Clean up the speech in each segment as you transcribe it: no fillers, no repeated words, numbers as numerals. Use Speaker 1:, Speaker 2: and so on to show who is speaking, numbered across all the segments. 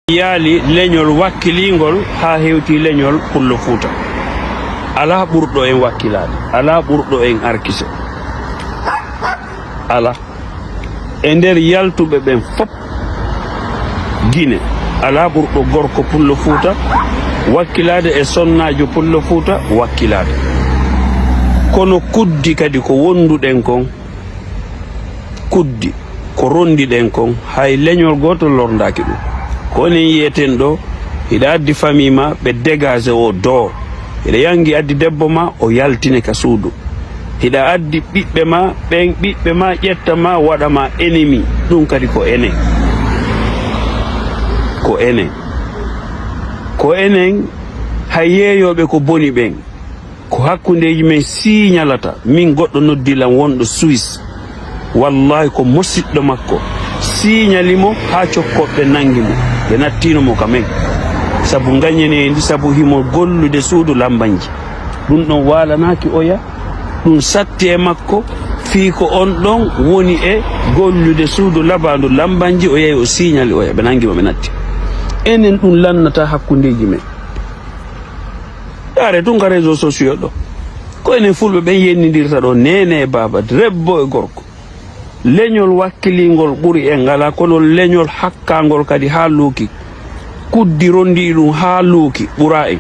Speaker 1: yaali leñol wakkilingol ha hewti leñol Pullo Fuuta ala ɓurɗo en wakkilade, ala ɓurɗo en arkise, ala e nder yaltuɓe ɓen fop Guinée ala ɓurɗo gorko Pullo Fuuta wakkilade e sonnajo Pullo Fuuta wakkilade. Kono kuddi kadi ko wonduɗen kon, kuddi ko rondiɗen kon hay leñol goto lordaki ɗum. Ko onen yiyeten ɗo hiɗa addi famille ma ɓe dégagé o doo, hiɗa yangi addi debbo ma o yaltine ka suudu, hiɗa addi ɓiɓɓe ma ɓen ɓiɓɓe ma ƴetta ma waɗa ma ennemi. Ɗum kadi ko enen, ko enen, ko enen hay yeeyoɓe ko boni ɓen ko hakkundeji men siñalata. Min goɗɗo noddilam wonɗo Suisse, wallahi ko mosiɗɗo makko siñalimo ha cokkoɓe nangi mo ɓe nattinomo kamen sabu gañanendi, sabu himo gollude suudu lambanji. Ɗum ɗon walanaki oya, ɗum satti e makko fii ko on ɗon woni e gollude suudu labandu lambanji. O yehi o siñali oya, ɓe nangimo ɓe natti. Enen ɗum lannata hakkundeji men. Yaare tun ka réseaux sociaux ɗo ko enen fulɓe ɓen yennidirta ɗo, nene e baba, debbo e gorko. Leñol wakkilingol ɓuri en ngala, kono leñol hakkangol kadi ha luuki, kuddi rondi ɗum ha luuki ɓura en.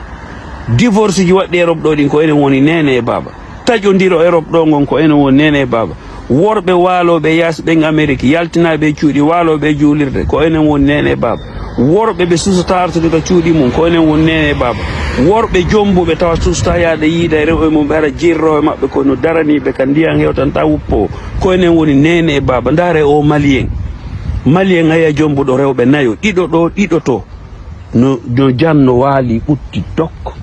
Speaker 1: Divorce ji waɗɗi Europe ɗo ɗin ko enen woni nene e baba, taƴodiro Europe ɗo gon ko enen woni nene e baba. Worɓe waaloɓe yaasi ɓen Amérique yaltinaɓe cuuɗi waaloɓe juulirde ko enen woni nene e baba. Worɓe ɓe susata artude ka cuuɗi mum ko enen woni nene e baba. Worɓe jombuɓe tawa susta yaade yiida e rewɓe mum ɓe ara jirro e maɓɓe kono daraniɓe ka ndiyan hewtanta wuppo ko enen woni nene e baba. Ndaare o malien aya jombuɗo rewɓe nayo, ɗiɗo ɗo ɗiɗo to no janno waali ɓutti dokko.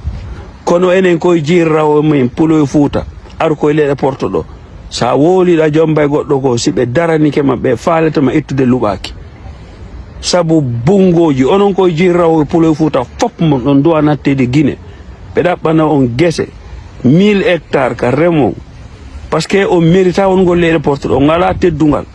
Speaker 1: Kono enen koye jirrawo men Pulo Fuuta ar koye leɗe porto ɗo, sa woliɗa jomba e goɗɗo ko si ɓe daranike ma ɓe faaletama ettude luɓaki sabu bungoji. Onon koye jirrawo Pulo Fuuta fop mon ɗon duwa nattede Guinée, ɓe ɗaɓɓana on guese 1000 hectares ka remo, par ce que on mérita wongol leɗe porto ɗo, on ngala teddungal,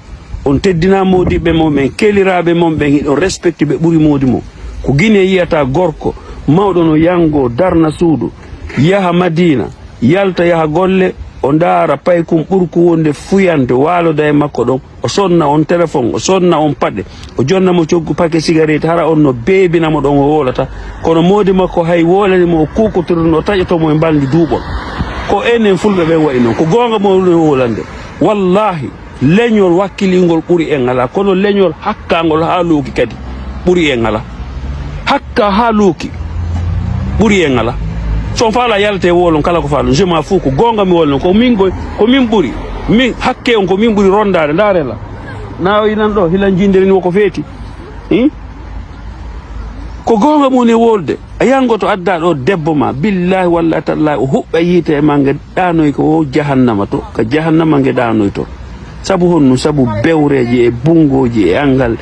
Speaker 1: on teddina modiɓɓe mon ɓen, keliraɓe mon ɓen hiɗon respecte ɓe ɓuuri modi mum. Ko Guinée yiyata gorko mawɗo no yango darna suudu yaha Madina yalta yaha golle, o ndaara paykum ɓurku wonde fuyante waaloda e makko ɗon, o sonna on téléphone, o sonna on paɗe, o jonnamo coggu paquet cigarette hara on no beebinamo ɗon o wolata, kono moodi makko hay wolanimo o kukotirno o taƴotomo e baldi duuɓol. Ko enen fulɓe ɓen waɗi noon, ko gonga moɗon wolande. Wallahi leñol wakkilingol ɓuri en ala, kono leñol hakkangol ha luuki kadi ɓuri en ala. Hakka ha luuki ɓuri en ala. So faala yalte wolon kala ko faalon, je m'en fous, ko gonga mi wolno ko min ɓuri min hakke on, ko min ɓuri rondade. Ndaarela nayi nan ɗo hilan jindirini woko feeti ko gonga mum e wolde. A yangoto adda ɗo debbo ma, billahi wallahi tallahi o huɓɓa yiite e ma nge ɗanoy ko o jahannama to, ka jahannama nge ɗanoy to. Sabu honno, sabu bewreji e bungoji e angal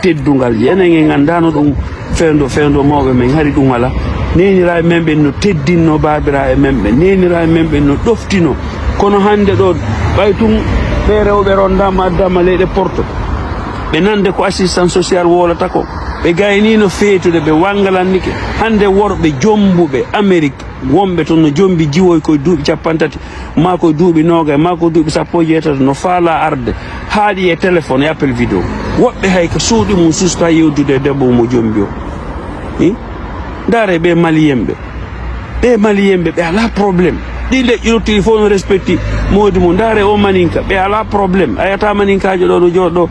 Speaker 1: teddungal enen en andano ɗum fewndo mawɓe men hari ɗum ala. Nenira e men ɓen no teddinno babira e men ɓe, nenira e men ɓen no ɗoftino. Kono hande ɗo ɓay tun ɓe rewɓe rondama addama leyɗe porto, ɓe nande ko assistance social wolata ko, ɓe gaynino feetude, ɓe wangalannike. Hande worɓe jombuɓe Amérique wonɓe toon no jombi jiwoy koye duuɓi 50, ma koye duuɓi 20, ma koye duuɓi 17 no faala arde haaɗi e téléphone e appel vidéo. Woɓɓe hay ko suuɗi mum susta yewdude e debbo mo jombi o. Ndaare ɓe malien ɓe ala probléme. ɗi leƴƴi rottiri fof no respecti moodi mum. Ndaare o maninka ɓe ala probléme, a yata maninkajo ɗo no jooɗo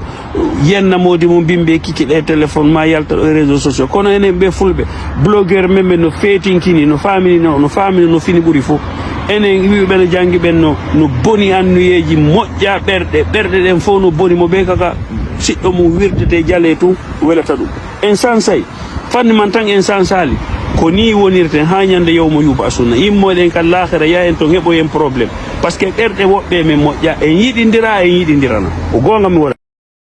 Speaker 1: yenna moodi mum bimɓe kiki ɗe téléphone ma yalta ɗo e réseaux sociaux. Kono enen ɓe fulɓe blogueur men ɓe no feetinkini, no famini no fini ɓuuri fof. Enen wiɓe no janggi ɓen no boni annuyeji moƴƴa ɓerɗe ɗen fof no boni mo ɓe kaka siɗɗo mum wirdete jaale tun welata ɗum. En sansay fanni man tan en sansali ko ni wonirten ha ñande yawmo yuba sunna. Yimmoɗen kan lahira yahen to heɓoyen probléme par ce que ɓerɗe woɓɓe men moƴƴa en yiɗidira en yiɗidirana. Ko gonga mi waɗa.